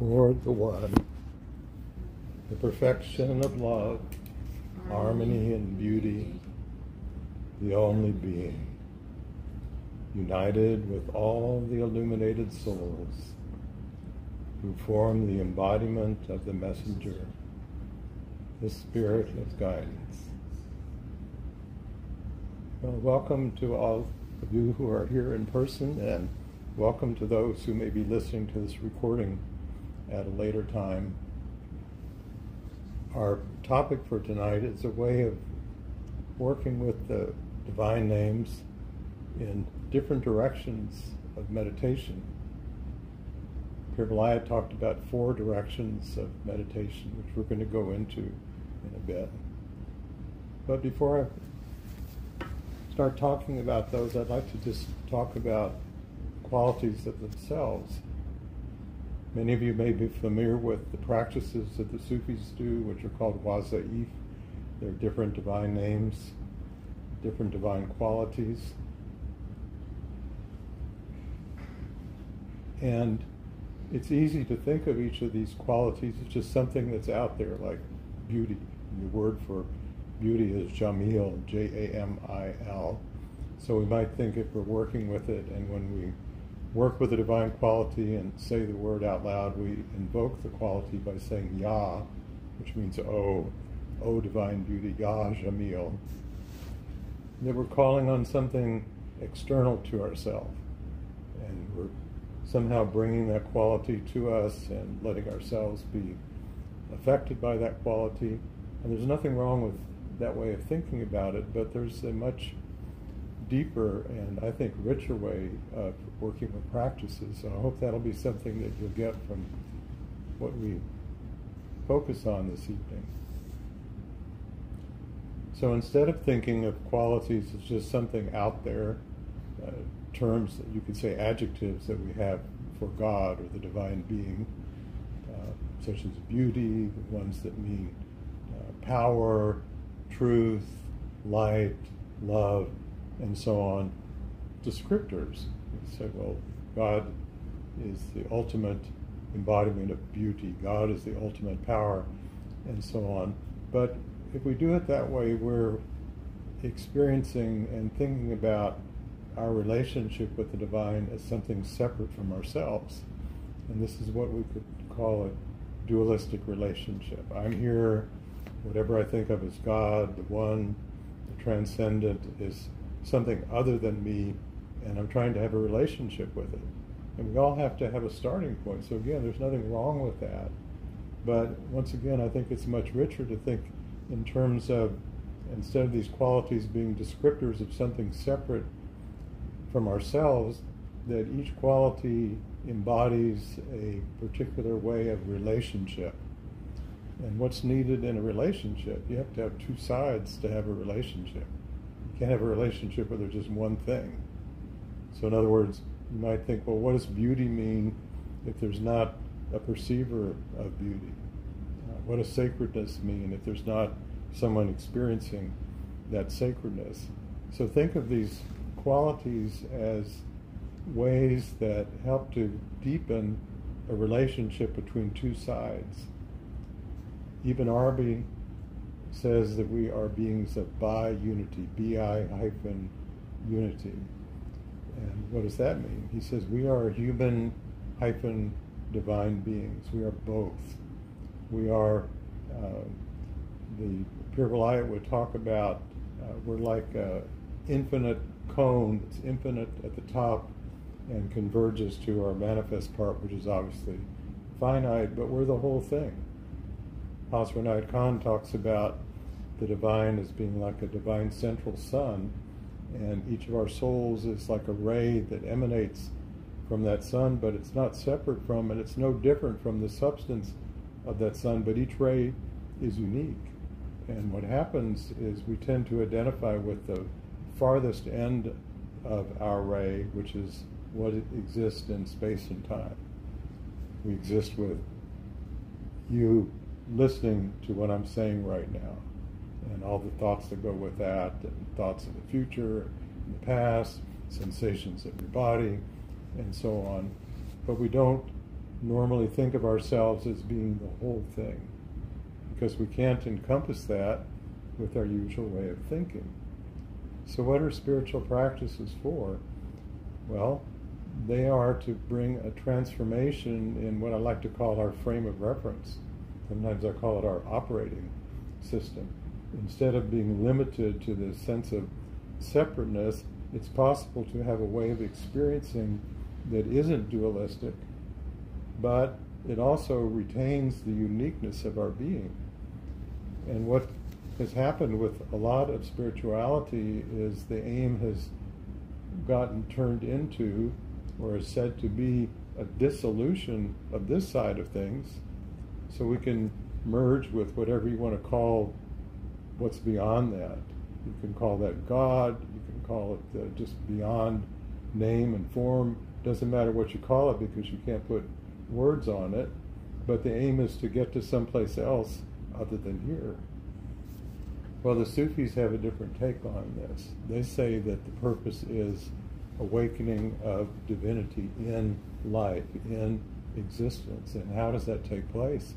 for the one, the perfection of love, harmony and beauty, the only being, united with all the illuminated souls who form the embodiment of the messenger, the spirit of guidance. Well, welcome to all of you who are here in person, and welcome to those who may be listening to this recording at a later time. Our topic for tonight is a way of working with the divine names in different directions of meditation. Pir Vilayat talked about 4 directions of meditation, which we're going to go into in a bit. But before I start talking about those, I'd like to just talk about qualities of themselves. Many of you may be familiar with the practices that the Sufis do, which are called wazaif. They're different divine names, different divine qualities. And it's easy to think of each of these qualities as just something that's out there, like beauty. The word for beauty is jamil, Jamil. So we might think if we're working with it, and when we work with a divine quality and say the word out loud, we invoke the quality by saying Ya, which means O divine beauty, Ya Jamil. That we're calling on something external to ourselves, and we're somehow bringing that quality to us and letting ourselves be affected by that quality. And there's nothing wrong with that way of thinking about it, but there's a much deeper and I think richer way of working with practices. So I hope that'll be something that you'll get from what we focus on this evening. So instead of thinking of qualities as just something out there, terms that you could say adjectives that we have for God or the divine being, such as beauty, the ones that mean power, truth, light, love, and so on, descriptors. You say, well, God is the ultimate embodiment of beauty. God is the ultimate power, and so on. But if we do it that way, we're experiencing and thinking about our relationship with the divine as something separate from ourselves. And this is what we could call a dualistic relationship. I'm here, whatever I think of as God, the one, the transcendent, is something other than me, and I'm trying to have a relationship with it. And we all have to have a starting point. So again, there's nothing wrong with that. But once again, I think it's much richer to think in terms of, instead of these qualities being descriptors of something separate from ourselves, that each quality embodies a particular way of relationship. And what's needed in a relationship? You have to have 2 sides to have a relationship. You can't have a relationship where there's just one thing. So in other words, you might think, well, what does beauty mean if there's not a perceiver of beauty? What does sacredness mean if there's not someone experiencing that sacredness? So think of these qualities as ways that help to deepen a relationship between 2 sides. Ibn Arabi says that we are beings of bi-unity, bi-unity. And what does that mean? He says we are human-divine beings. We are both. We are, the Pir Vilayat would talk about, we're like an infinite cone that's infinite at the top and converges to our manifest part, which is obviously finite, but we're the whole thing. Hazrat Inayat Khan talks about the divine as being like a divine central sun, and each of our souls is like a ray that emanates from that sun, but it's not separate from, and it's no different from the substance of that sun, but each ray is unique. And what happens is we tend to identify with the farthest end of our ray, which is what exists in space and time. We exist with you listening to what I'm saying right now, and all the thoughts that go with that, and thoughts of the future, and the past, sensations of your body, and so on. But we don't normally think of ourselves as being the whole thing, because we can't encompass that with our usual way of thinking. So what are spiritual practices for? Well, they are to bring a transformation in what I like to call our frame of reference. Sometimes I call it our operating system. Instead of being limited to this sense of separateness, it's possible to have a way of experiencing that isn't dualistic, but it also retains the uniqueness of our being. And what has happened with a lot of spirituality is the aim has gotten turned into, or is said to be, a dissolution of this side of things, so we can merge with whatever you want to call what's beyond that. You can call that God, you can call it just beyond name and form. Doesn't matter what you call it because you can't put words on it, but the aim is to get to someplace else other than here. Well, the Sufis have a different take on this. They say that the purpose is awakening of divinity in life, in existence. And how does that take place?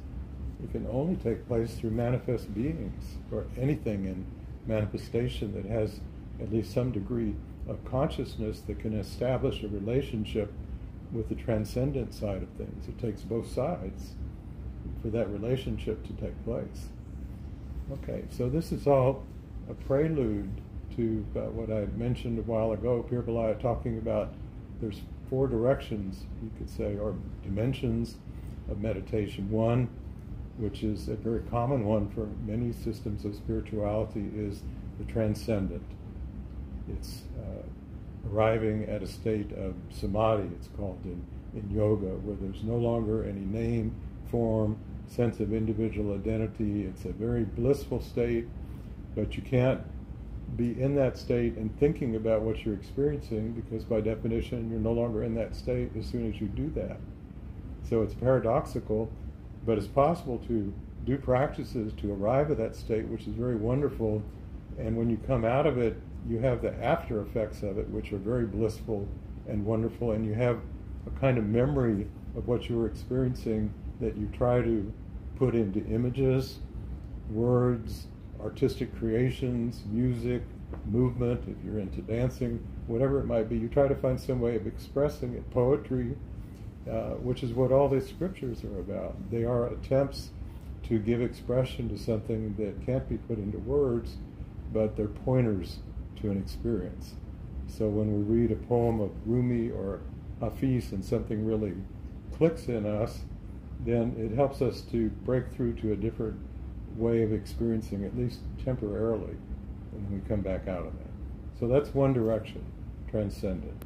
It can only take place through manifest beings, or anything in manifestation that has at least some degree of consciousness that can establish a relationship with the transcendent side of things. It takes both sides for that relationship to take place. Okay, so this is all a prelude to what I mentioned a while ago, Pir Vilayat talking about there's 4 directions, you could say, or dimensions of meditation. One, which is a very common one for many systems of spirituality, is the transcendent. It's arriving at a state of samadhi, it's called in yoga, where there's no longer any name, form, sense of individual identity. It's a very blissful state, but you can't be in that state and thinking about what you're experiencing, because by definition you're no longer in that state as soon as you do that. So it's paradoxical, but it's possible to do practices to arrive at that state, which is very wonderful, and when you come out of it, you have the after effects of it, which are very blissful and wonderful, and you have a kind of memory of what you were experiencing that you try to put into images, words, artistic creations, music, movement, if you're into dancing, whatever it might be. You try to find some way of expressing it. Poetry, which is what all these scriptures are about. They are attempts to give expression to something that can't be put into words, but they're pointers to an experience. So when we read a poem of Rumi or Hafiz and something really clicks in us, then it helps us to break through to a different way of experiencing, at least temporarily, and then we come back out of that. So that's one direction, transcendent.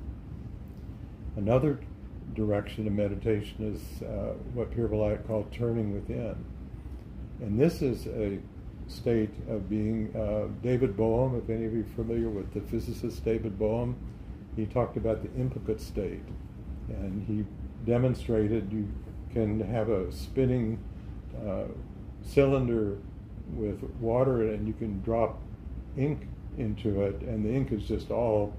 Another direction of meditation is what Pir Vilayat called turning within. And this is a state of being. David Bohm, if any of you are familiar with the physicist David Bohm, he talked about the implicate state, and he demonstrated you can have a spinning cylinder with water in it, and you can drop ink into it, and the ink is just all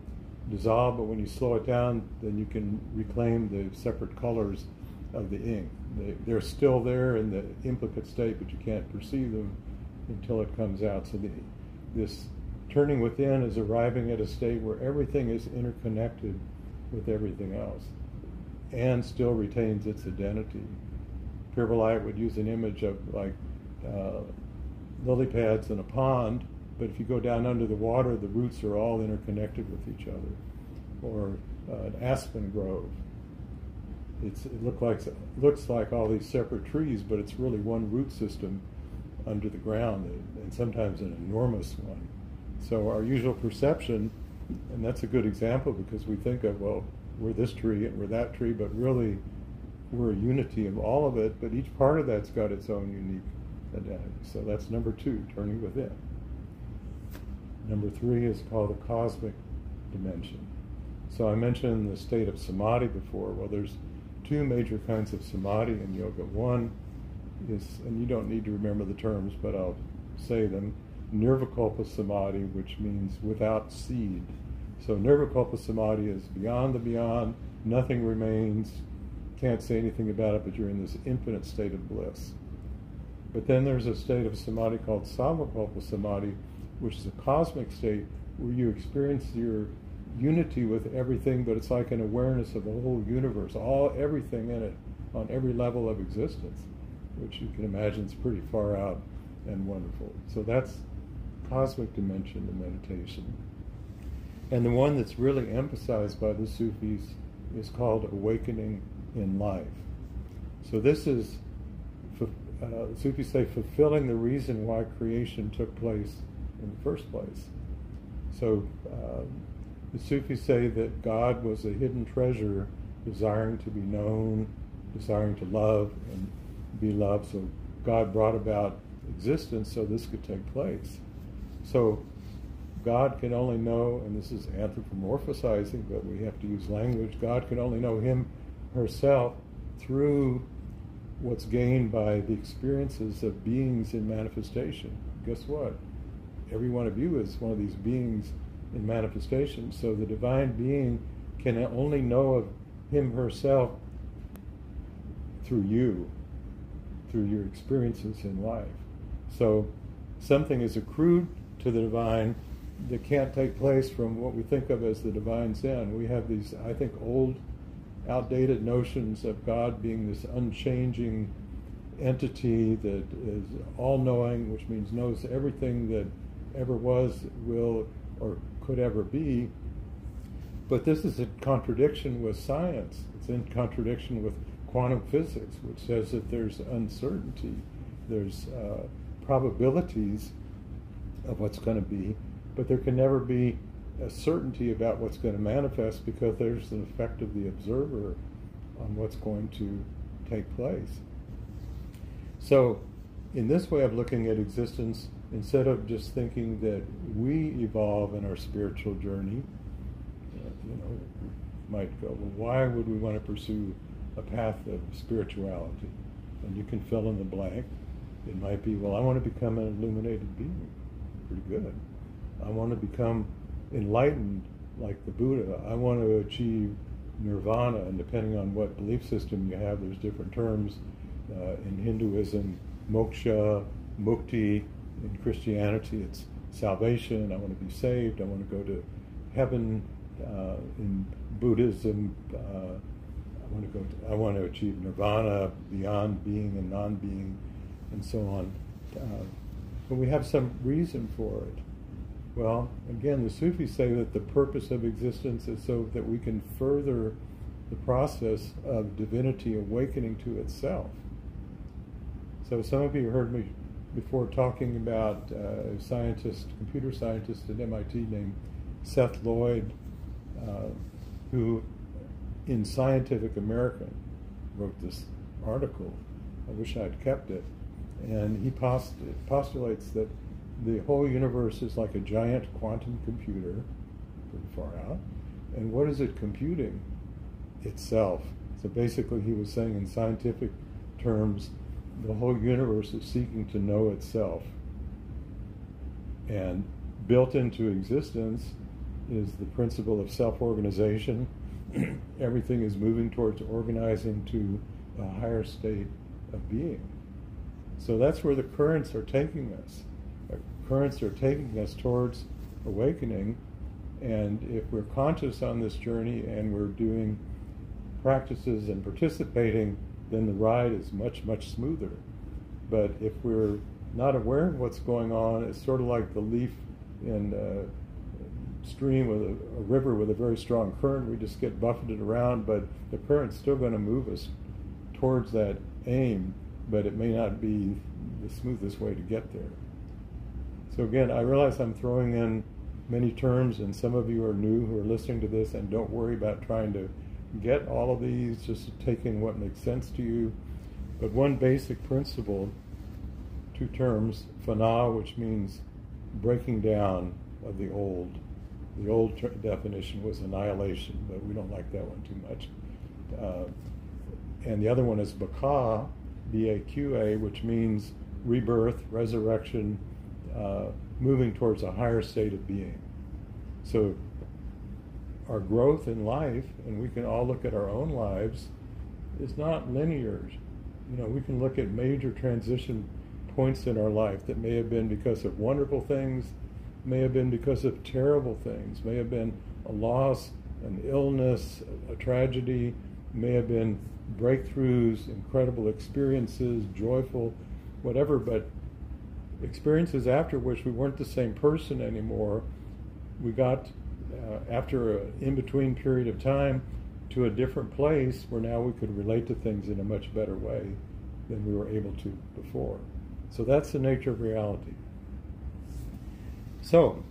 dissolved, but when you slow it down, then you can reclaim the separate colors of the ink. They're still there in the implicate state, but you can't perceive them until it comes out. So this turning within is arriving at a state where everything is interconnected with everything else and still retains its identity. Pir Vilayat would use an image of like lily pads in a pond, but if you go down under the water, the roots are all interconnected with each other. Or an aspen grove. It looks like all these separate trees, but it's really one root system under the ground, and sometimes an enormous one. So our usual perception, and that's a good example because we think of, well, we're this tree and we're that tree, but really we're a unity of all of it, but each part of that's got its own unique identity. So that's number 2, turning within. Number 3 is called the cosmic dimension. So I mentioned the state of samadhi before. Well, there's 2 major kinds of samadhi in yoga. One is, and you don't need to remember the terms, but I'll say them, nirvikalpa samadhi, which means without seed. So nirvikalpa samadhi is beyond the beyond, nothing remains, can't say anything about it, but you're in this infinite state of bliss. But then there's a state of samadhi called Savakalpa Samadhi, which is a cosmic state where you experience your unity with everything, but it's like an awareness of the whole universe, everything in it, on every level of existence, which you can imagine is pretty far out and wonderful. So that's cosmic dimension of meditation. And the one that's really emphasized by the Sufis is called awakening in life. So this is, the Sufis say, fulfilling the reason why creation took place in the first place. So the Sufis say that God was a hidden treasure, desiring to be known, desiring to love and be loved. So God brought about existence so this could take place. So God can only know, and this is anthropomorphizing, but we have to use language, God can only know him, herself, through what's gained by the experiences of beings in manifestation. Guess what? Every one of you is one of these beings in manifestation. So the divine being can only know of him, herself, through you, through your experiences in life. So something is accrued to the divine that can't take place from what we think of as the divine Zen. We have these, I think, old, outdated notions of God being this unchanging entity that is all-knowing, which means knows everything that ever was, will, or could ever be. But this is in contradiction with science. It's in contradiction with quantum physics, which says that there's uncertainty, there's probabilities of what's going to be, but there can never be a certainty about what's going to manifest because there's an effect of the observer on what's going to take place. So in this way of looking at existence, instead of just thinking that we evolve in our spiritual journey, might go, well, why would we want to pursue a path of spirituality? And you can fill in the blank. It might be, well, I want to become an illuminated being. Pretty good. I want to become enlightened like the Buddha. I want to achieve nirvana, and depending on what belief system you have, there's different terms. In Hinduism, moksha, mukti. In Christianity, it's salvation. I want to be saved. I want to go to heaven. In Buddhism, I want to achieve nirvana, beyond being and non-being, and so on. But we have some reason for it. Well, again, the Sufis say that the purpose of existence is so that we can further the process of divinity awakening to itself. So some of you heard me before talking about a computer scientist at MIT named Seth Lloyd, who in Scientific American wrote this article. I wish I'd kept it. And he postulates that the whole universe is like a giant quantum computer, pretty far out. And what is it computing? Itself. So basically he was saying in scientific terms, the whole universe is seeking to know itself. And built into existence is the principle of self-organization. Everything is moving towards organizing to a higher state of being. So that's where the currents are taking us. The currents are taking us towards awakening, and if we're conscious on this journey and we're doing practices and participating, then the ride is much, much smoother. But if we're not aware of what's going on, it's sort of like the leaf in a stream with a river with a very strong current. We just get buffeted around, but the current's still going to move us towards that aim, but it may not be the smoothest way to get there. So again, I realize I'm throwing in many terms, and some of you are new who are listening to this, and don't worry about trying to get all of these, just take in what makes sense to you. But one basic principle, two terms, fana, which means breaking down of the old. The old definition was annihilation, but we don't like that one too much. And the other one is baka, B-A-Q-A, which means rebirth, resurrection, moving towards a higher state of being. So our growth in life, and we can all look at our own lives, is not linear. We can look at major transition points in our life that may have been because of wonderful things, may have been because of terrible things, may have been a loss, an illness, a tragedy, may have been breakthroughs, incredible experiences, joyful, whatever, but experiences after which we weren't the same person anymore. We got, after an in-between period of time, to a different place where now we could relate to things in a much better way than we were able to before. So that's the nature of reality. So,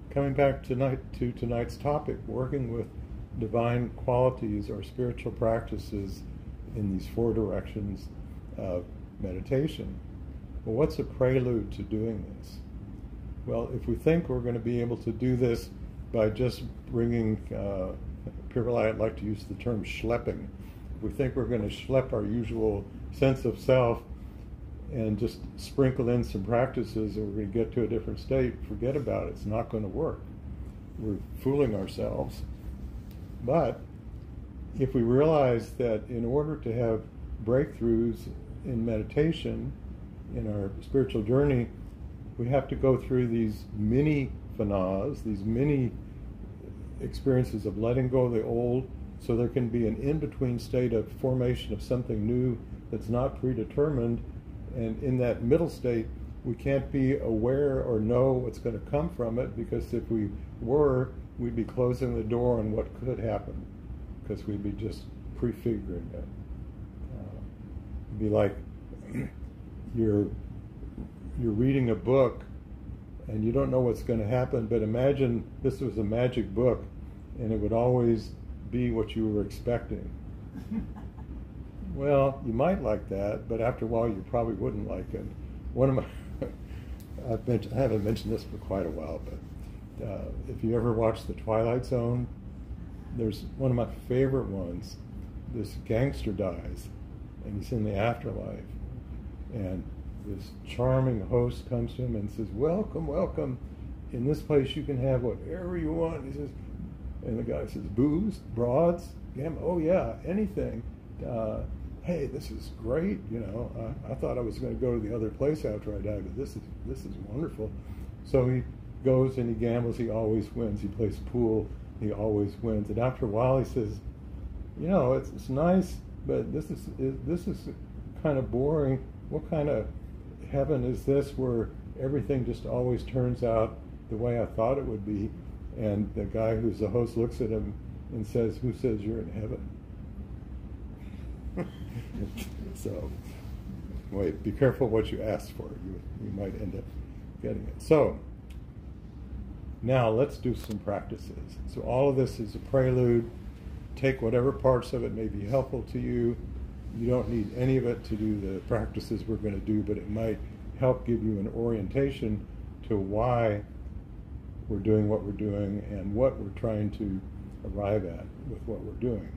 coming back tonight to tonight's topic, working with divine qualities or spiritual practices in these 4 directions of meditation. Well, what's a prelude to doing this? Well, if we think we're going to be able to do this by just bringing, Pir Vilayat like to use the term schlepping. If we think we're going to schlep our usual sense of self and just sprinkle in some practices and we're going to get to a different state, forget about it. It's not going to work. We're fooling ourselves. But if we realize that in order to have breakthroughs in meditation, in our spiritual journey, we have to go through these mini phenas, these mini experiences of letting go of the old, so there can be an in-between state of formation of something new that's not predetermined. And in that middle state, we can't be aware or know what's going to come from it, because if we were, we'd be closing the door on what could happen, because we'd be just prefiguring it. It'd be like you're reading a book and you don't know what's going to happen, but imagine this was a magic book and it would always be what you were expecting. Well, you might like that, but after a while you probably wouldn't like it. One of my I haven't mentioned this for quite a while, but if you ever watch The Twilight Zone, there's one of my favorite ones. This gangster dies and he's in the afterlife, and this charming host comes to him and says, "Welcome, welcome. In this place you can have whatever you want." He says, and the guy says, "Booze, broads, oh yeah, anything. Hey, this is great. I thought I was going to go to the other place after I died, but this is wonderful." So he goes and he gambles. He always wins. He plays pool. He always wins. And after a while, he says, "It's nice, but this is kind of boring. What kind of heaven is this where everything just always turns out the way I thought it would be?" And the guy who's the host looks at him and says, "Who says you're in heaven?" So, wait, be careful what you ask for. You might end up getting it. So, now let's do some practices. So all of this is a prelude. Take whatever parts of it may be helpful to you. You don't need any of it to do the practices we're going to do, but it might help give you an orientation to why we're doing what we're doing and what we're trying to arrive at with what we're doing.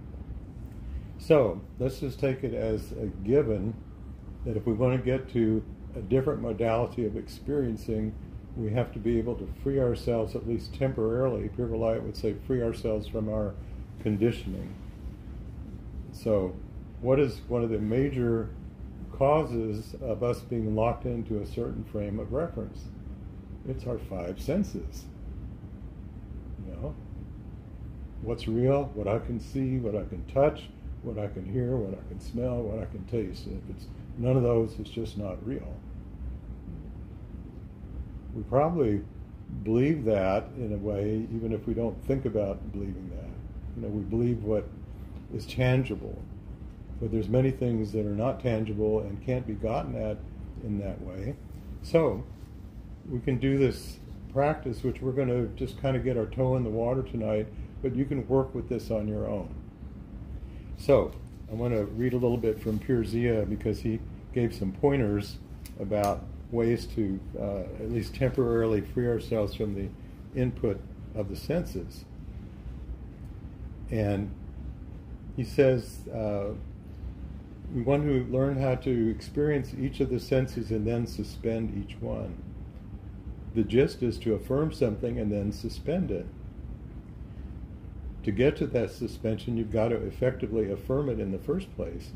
So let's just take it as a given that if we want to get to a different modality of experiencing, we have to be able to free ourselves, at least temporarily. Pir Vilayat would say free ourselves from our conditioning. So what is one of the major causes of us being locked into a certain frame of reference? It's our 5 senses. What's real, what I can see, what I can touch, what I can hear, what I can smell, what I can taste. And if it's none of those, it's just not real. We probably believe that in a way, even if we don't think about believing that. We believe what is tangible. But there's many things that are not tangible and can't be gotten at in that way. So we can do this practice, which we're going to just kind of get our toe in the water tonight, but you can work with this on your own. So I want to read a little bit from Pir Zia, because he gave some pointers about ways to at least temporarily free ourselves from the input of the senses. And he says we want to learn how to experience each of the senses and then suspend each one. The gist is to affirm something and then suspend it. to get to that suspension, you've got to effectively affirm it in the first place.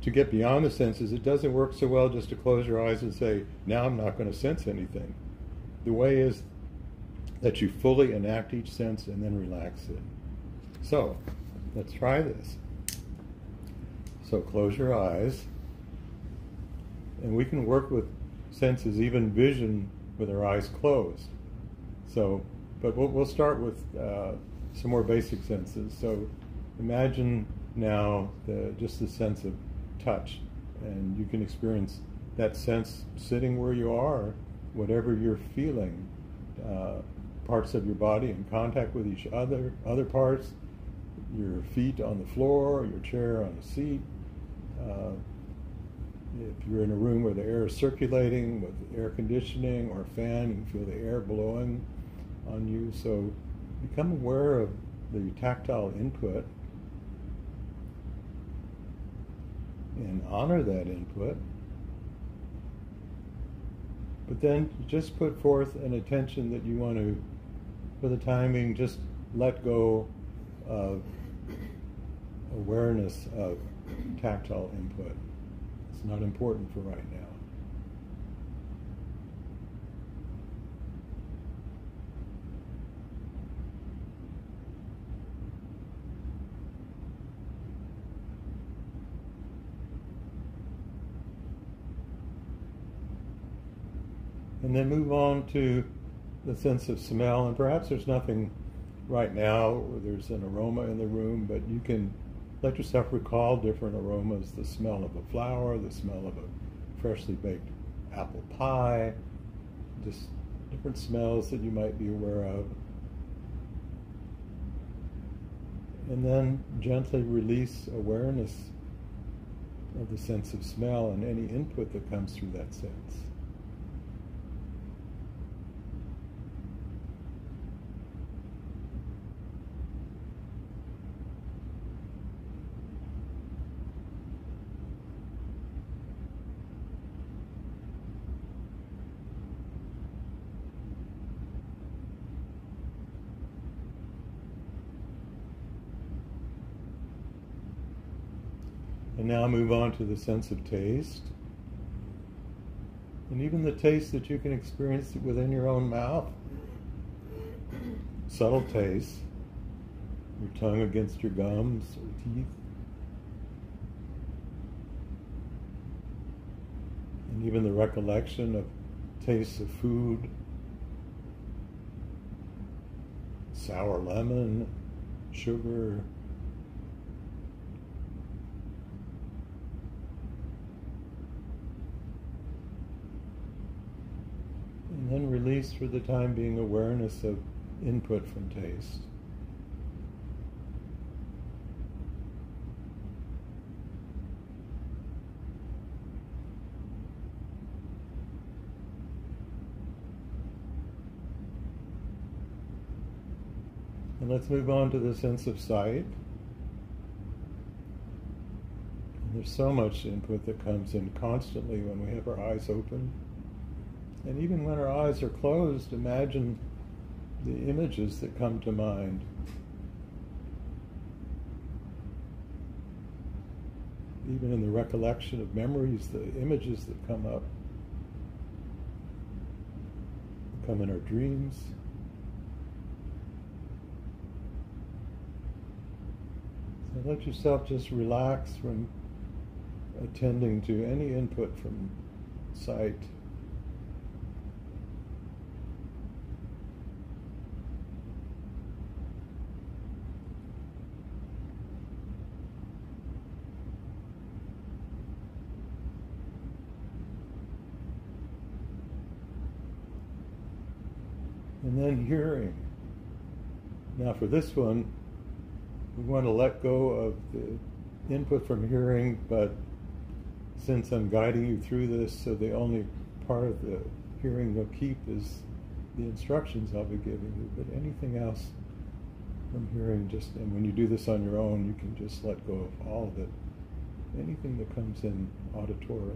To get beyond the senses, it doesn't work so well just to close your eyes and say, now I'm not going to sense anything. The way is that you fully enact each sense and then relax it. So, let's try this. So close your eyes, and we can work with senses, even vision, with our eyes closed. So, but we'll start with some more basic senses. So imagine now just the sense of touch, and you can experience that sense sitting where you are, whatever you're feeling, parts of your body in contact with each other parts, your feet on the floor, your chair on a seat. If you're in a room where the air is circulating with air conditioning or a fan, you can feel the air blowing on you. So become aware of the tactile input and honor that input. But then just put forth an attention that you want to, for the time being, just let go of awareness of tactile input. It's not important for right now. And then move on to the sense of smell. And perhaps there's nothing right now, or there's an aroma in the room, but you can let yourself recall different aromas: the smell of a flower, the smell of a freshly baked apple pie, just different smells that you might be aware of. And then gently release awareness of the sense of smell and any input that comes through that sense. And now move on to the sense of taste. And even the taste that you can experience within your own mouth. Subtle taste. Your tongue against your gums or teeth. And even the recollection of tastes of food. Sour lemon, sugar. And then release for the time being awareness of input from taste. And let's move on to the sense of sight. And there's so much input that comes in constantly when we have our eyes open. And even when our eyes are closed, imagine the images that come to mind. Even in the recollection of memories, the images that come up, come in our dreams. So let yourself just relax from attending to any input from sight. And then hearing. Now for this one, we want to let go of the input from hearing, but since I'm guiding you through this, so the only part of the hearing you'll keep is the instructions I'll be giving you. But anything else from hearing, and when you do this on your own, you can just let go of all of it. Anything that comes in auditorily.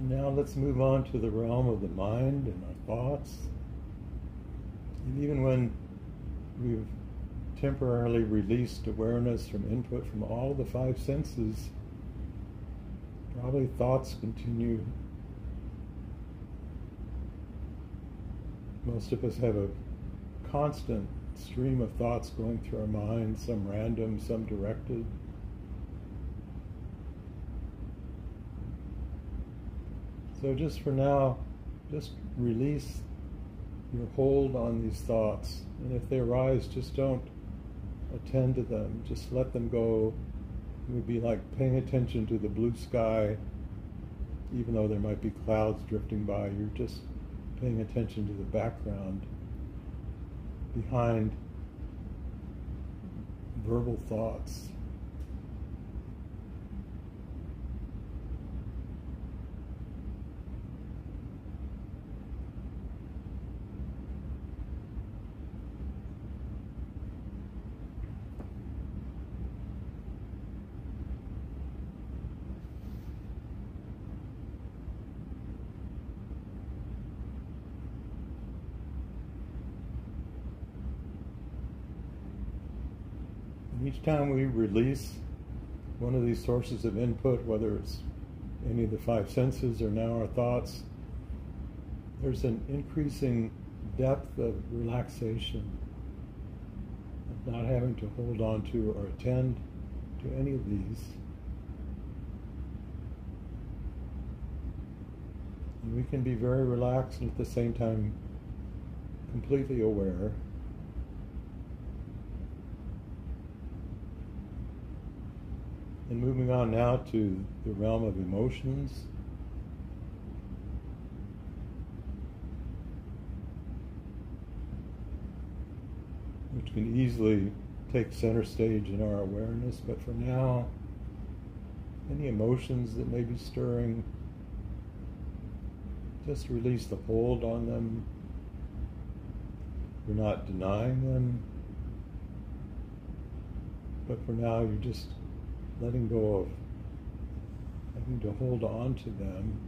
Now let's move on to the realm of the mind and our thoughts. And even when we've temporarily released awareness from input from all the five senses, probably thoughts continue. Most of us have a constant stream of thoughts going through our minds, some random, some directed. So just for now, just release your hold on these thoughts. And if they arise, just don't attend to them. Just let them go. It would be like paying attention to the blue sky, even though there might be clouds drifting by. You're just paying attention to the background behind verbal thoughts. Each time we release one of these sources of input, whether it's any of the five senses or now our thoughts, there's an increasing depth of relaxation, of not having to hold on to or attend to any of these. And we can be very relaxed and at the same time completely aware. And moving on now to the realm of emotions. Which can easily take center stage in our awareness, but for now, any emotions that may be stirring, just release the hold on them. You're not denying them, but for now you're just letting go of having to hold on to them.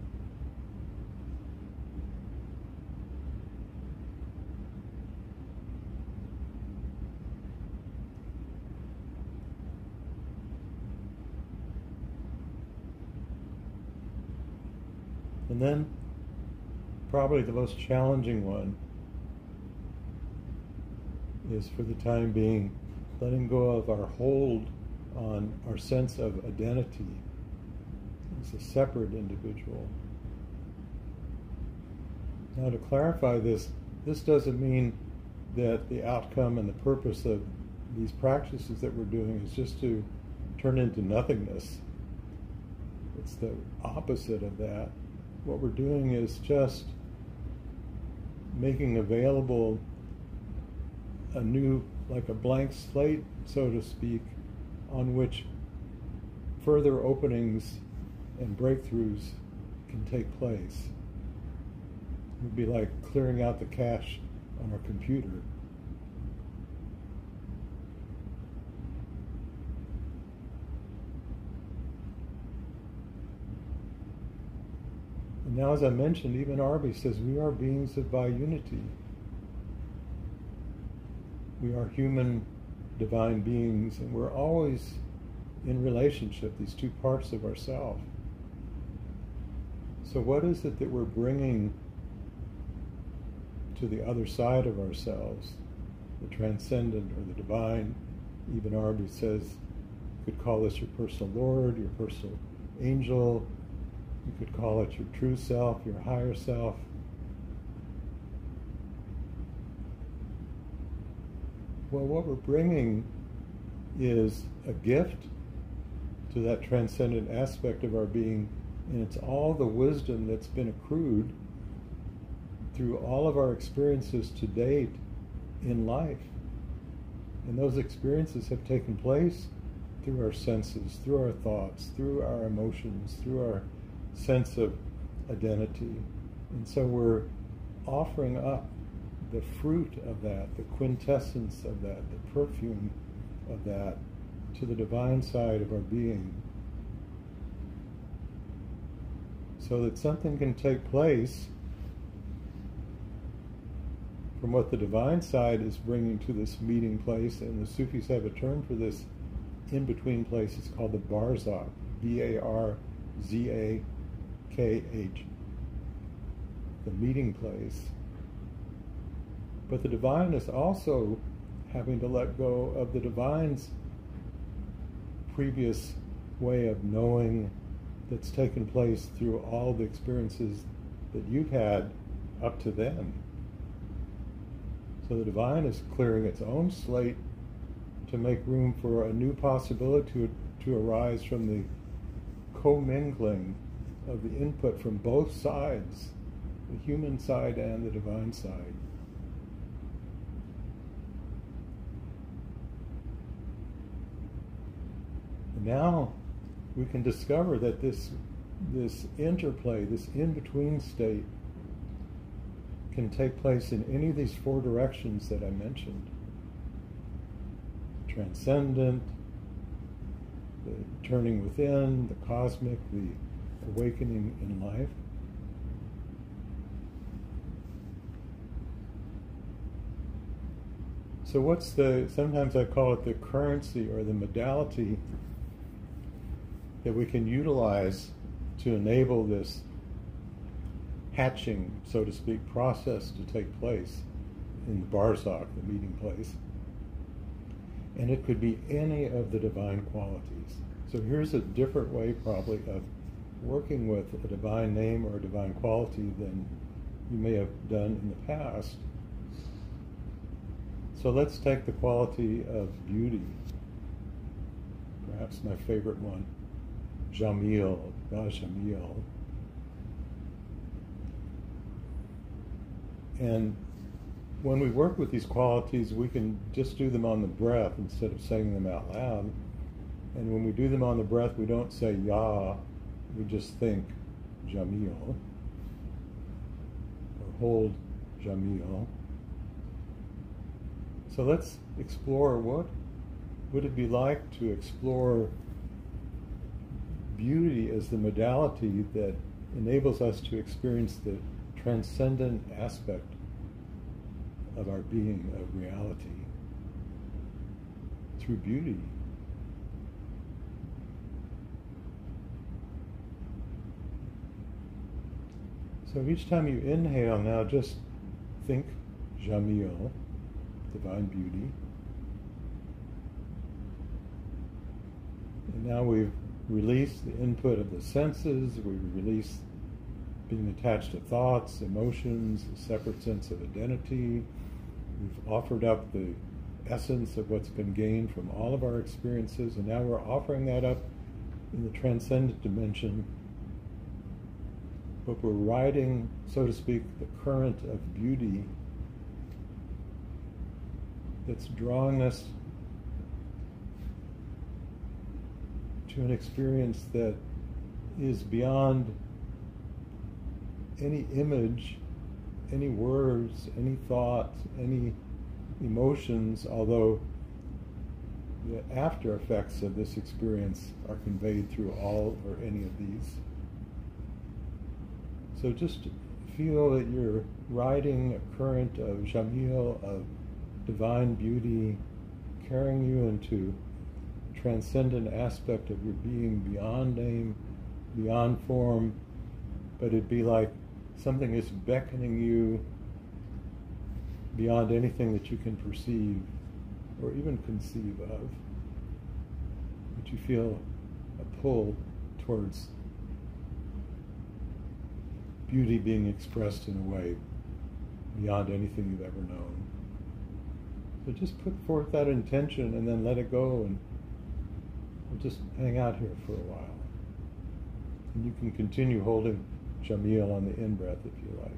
And then, probably the most challenging one is, for the time being, letting go of our hold on our sense of identity as a separate individual. Now, to clarify this doesn't mean that the outcome and the purpose of these practices that we're doing is just to turn into nothingness. It's the opposite of that. What we're doing is just making available a new, like a blank slate, so to speak, on which further openings and breakthroughs can take place. It would be like clearing out the cache on our computer. And now, as I mentioned, even Arby says we are beings of bi-unity. We are human divine beings, and we're always in relationship, these two parts of ourself. So what is it that we're bringing to the other side of ourselves, the transcendent or the divine? Even Arby says you could call this your personal Lord, your personal angel, you could call it your true self, your higher self. Well, what we're bringing is a gift to that transcendent aspect of our being, and it's all the wisdom that's been accrued through all of our experiences to date in life. And those experiences have taken place through our senses, through our thoughts, through our emotions, through our sense of identity. And so we're offering up the fruit of that, the quintessence of that, the perfume of that, to the divine side of our being. so that something can take place from what the divine side is bringing to this meeting place. And the Sufis have a term for this in-between place. It's called the barzakh, B-A-R-Z-A-K-H, the meeting place. But the divine is also having to let go of the divine's previous way of knowing that's taken place through all the experiences that you've had up to then. So the divine is clearing its own slate to make room for a new possibility to arise from the co-mingling of the input from both sides, the human side and the divine side. And now we can discover that this interplay, this in-between state, can take place in any of these four directions that I mentioned. Transcendent, the turning within, the cosmic, the awakening in life. So sometimes I call it the currency or the modality that we can utilize to enable this hatching, so to speak, process to take place in the barzakh, the meeting place. And it could be any of the divine qualities. So here's a different way probably of working with a divine name or a divine quality than you may have done in the past. So let's take the quality of beauty, perhaps my favorite one, Jamil, Jamil. And when we work with these qualities, we can just do them on the breath instead of saying them out loud. And when we do them on the breath, we don't say Ya, we just think Jamil, or hold Jamil. So let's explore what would it be like to explore beauty as the modality that enables us to experience the transcendent aspect of our being, of reality, through beauty. So each time you inhale now, just think Jamil, divine beauty. And now we've released the input of the senses, we've released being attached to thoughts, emotions, a separate sense of identity. We've offered up the essence of what's been gained from all of our experiences, and now we're offering that up in the transcendent dimension. But we're riding, so to speak, the current of beauty that's drawing us to an experience that is beyond any image, any words, any thoughts, any emotions, although the after effects of this experience are conveyed through all or any of these. So just feel that you're riding a current of Jamil, of divine beauty, carrying you into a transcendent aspect of your being, beyond name, beyond form, but it'd be like something is beckoning you beyond anything that you can perceive or even conceive of. But you feel a pull towards beauty being expressed in a way beyond anything you've ever known. So just put forth that intention and then let it go, and we'll just hang out here for a while. And you can continue holding Jamil on the in-breath if you like.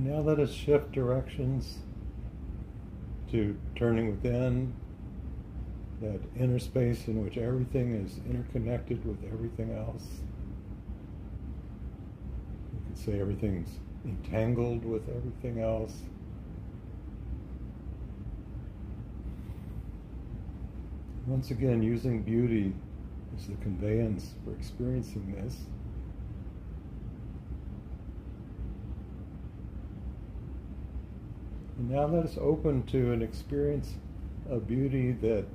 And now let us shift directions to turning within, that inner space in which everything is interconnected with everything else. You could say everything's entangled with everything else. Once again, using beauty as the conveyance for experiencing this. And now let us open to an experience of beauty that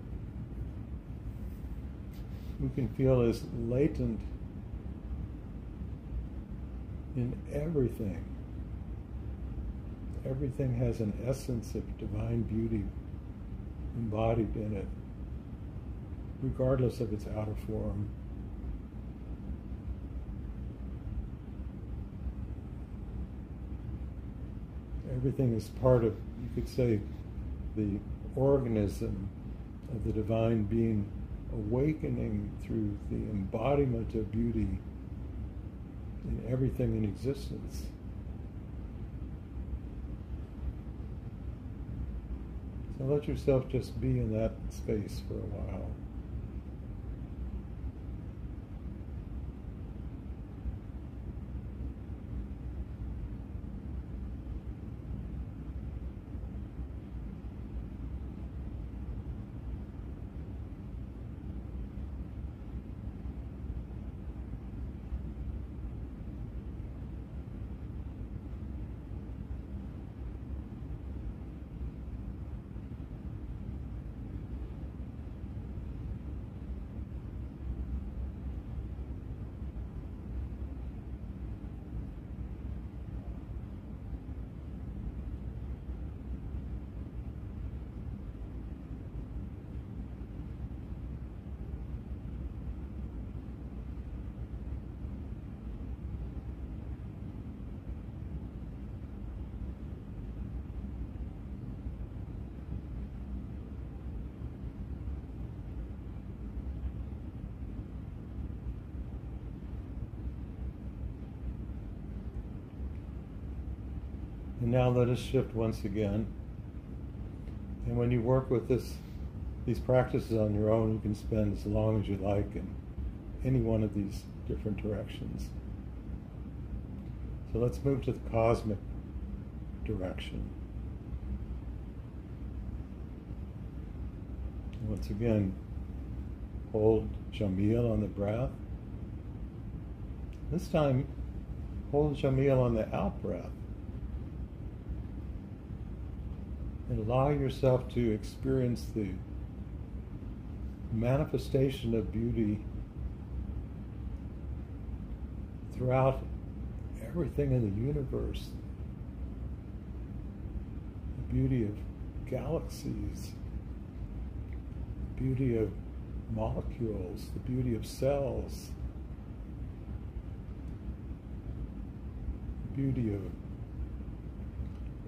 we can feel is latent in everything. Everything has an essence of divine beauty embodied in it, regardless of its outer form. Everything is part of, you could say, the organism of the divine being awakening through the embodiment of beauty in everything in existence. So let yourself just be in that space for a while. And now let us shift once again. And when you work with these practices on your own, you can spend as long as you like in any one of these different directions. So let's move to the cosmic direction. And once again, hold Jamil on the breath. This time, hold Jamil on the out breath. And allow yourself to experience the manifestation of beauty throughout everything in the universe. The beauty of galaxies, the beauty of molecules, the beauty of cells, the beauty of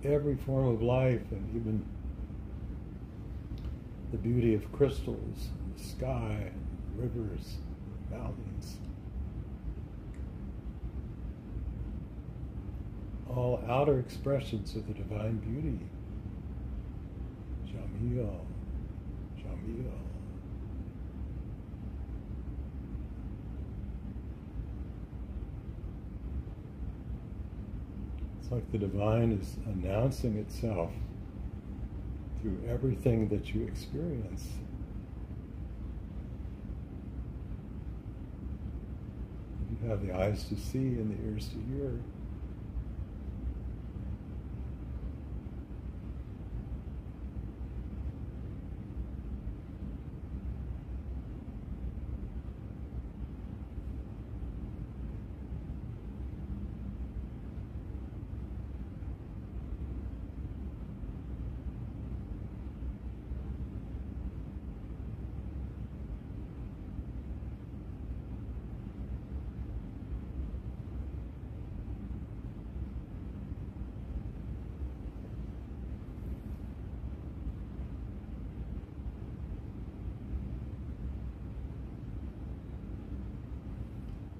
every form of life, and even the beauty of crystals, the sky, rivers, mountains. All outer expressions of the divine beauty. Jamil, Jamil. It's like the divine is announcing itself through everything that you experience. You have the eyes to see and the ears to hear.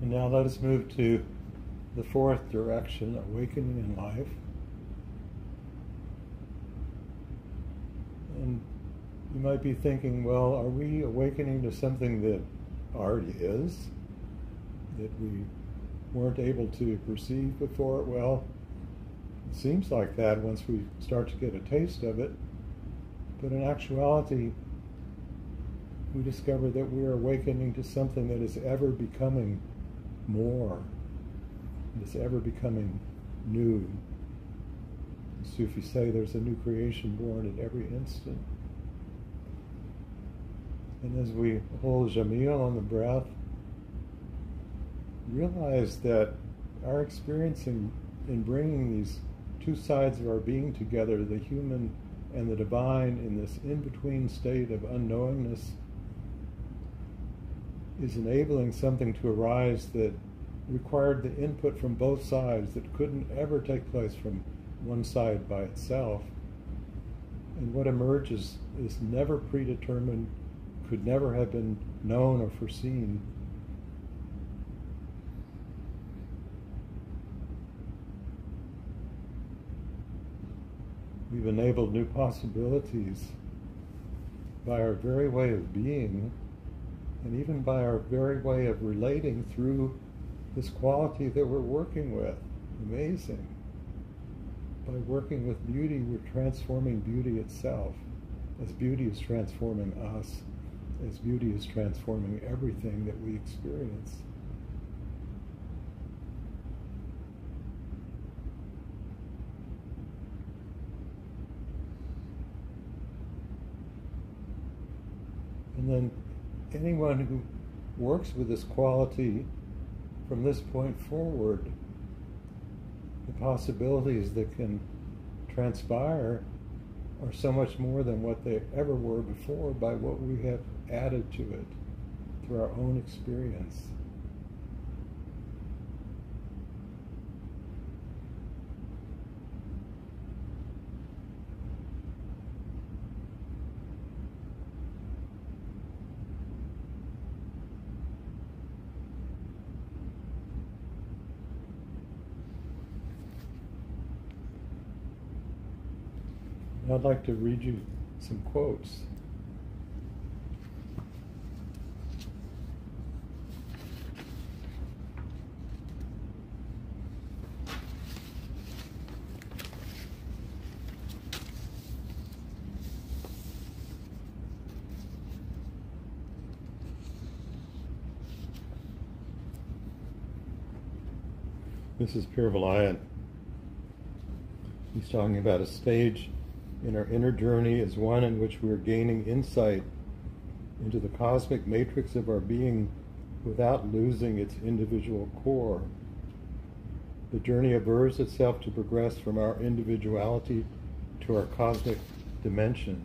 And now let us move to the fourth direction, awakening in life. You might be thinking, well, are we awakening to something that already is, that we weren't able to perceive before? Well, it seems like that once we start to get a taste of it. But in actuality, we discover that we are awakening to something that is ever becoming more, that is ever becoming new. The Sufis say there's a new creation born at every instant. And as we hold Jamil on the breath, realize that our experience in bringing these two sides of our being together, the human and the divine, in this in-between state of unknowingness, is enabling something to arise that required the input from both sides, that couldn't ever take place from one side by itself. And what emerges is never predetermined, could never have been known or foreseen. We've enabled new possibilities by our very way of being, and even by our very way of relating through this quality that we're working with. Amazing. By working with beauty, we're transforming beauty itself, as beauty is transforming us, as beauty is transforming everything that we experience. And then anyone who works with this quality from this point forward, the possibilities that can transpire are so much more than what they ever were before by what we have added to it through our own experience. I'd like to read you some quotes. This is Pir Vilayat. He's talking about a stage in our inner journey as one in which we are gaining insight into the cosmic matrix of our being without losing its individual core. The journey avers itself to progress from our individuality to our cosmic dimension.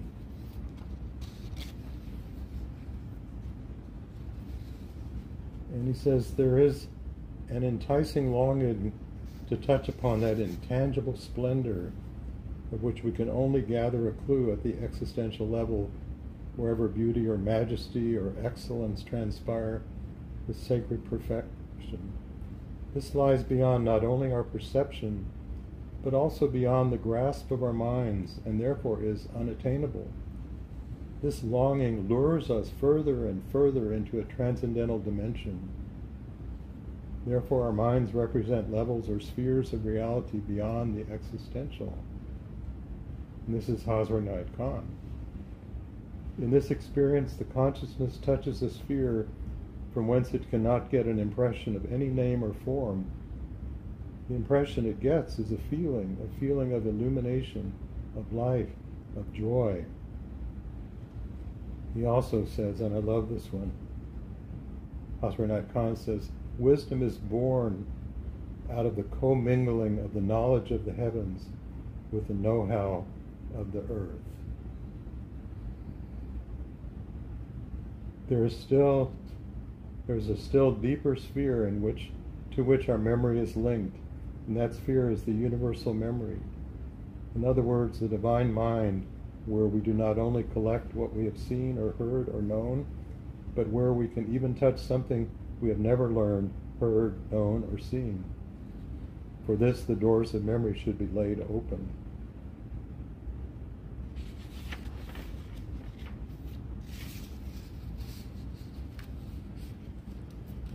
And he says there is an enticing longing to touch upon that intangible splendor of which we can only gather a clue at the existential level, wherever beauty or majesty or excellence transpire with sacred perfection. This lies beyond not only our perception, but also beyond the grasp of our minds, and therefore is unattainable. This longing lures us further and further into a transcendental dimension. Therefore, our minds represent levels or spheres of reality beyond the existential. And this is Hazrat Inayat Khan. In this experience, the consciousness touches a sphere from whence it cannot get an impression of any name or form. The impression it gets is a feeling of illumination, of life, of joy. He also says, and I love this one, Hazrat Inayat Khan says, wisdom is born out of the co-mingling of the knowledge of the heavens with the know-how of the earth. There's a still deeper sphere to which our memory is linked, and that sphere is the universal memory. In other words, the divine mind, where we do not only collect what we have seen or heard or known, but where we can even touch something we have never learned, heard, known, or seen. For this, the doors of memory should be laid open.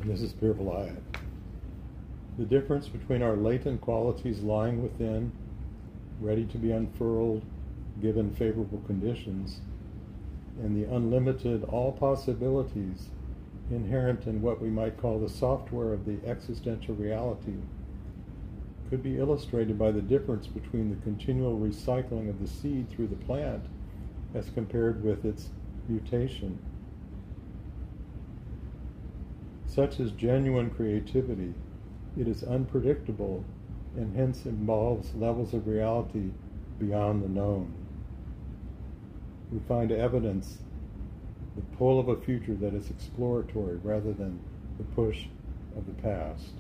This is Pir Vilayat. The difference between our latent qualities lying within, ready to be unfurled, given favorable conditions, and the unlimited all possibilities inherent in what we might call the software of the existential reality could be illustrated by the difference between the continual recycling of the seed through the plant as compared with its mutation. Such is genuine creativity. It is unpredictable and hence involves levels of reality beyond the known. We find evidence, the pull of a future that is exploratory rather than the push of the past.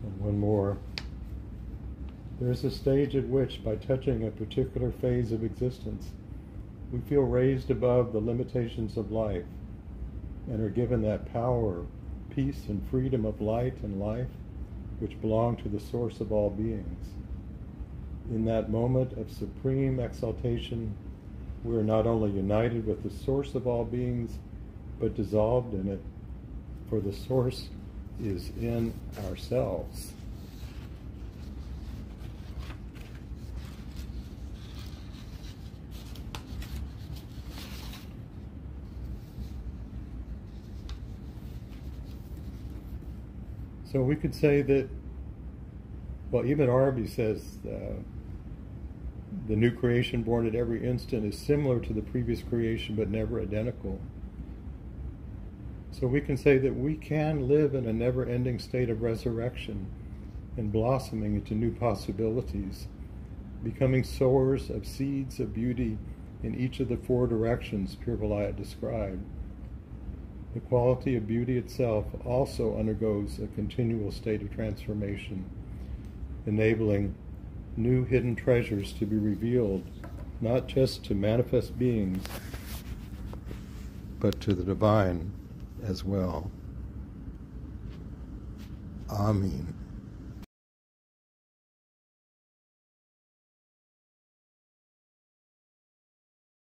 And one more. There is a stage at which, by touching a particular phase of existence, we feel raised above the limitations of life and are given that power, peace, and freedom of light and life which belong to the source of all beings. In that moment of supreme exaltation, we are not only united with the source of all beings, but dissolved in it, for the source is in ourselves. So we could say that, well, even Arabi says the new creation born at every instant is similar to the previous creation but never identical. So we can say that we can live in a never-ending state of resurrection and blossoming into new possibilities, becoming sowers of seeds of beauty in each of the four directions Pir Vilayat described. The quality of beauty itself also undergoes a continual state of transformation, enabling new hidden treasures to be revealed, not just to manifest beings, but to the divine as well. Amen.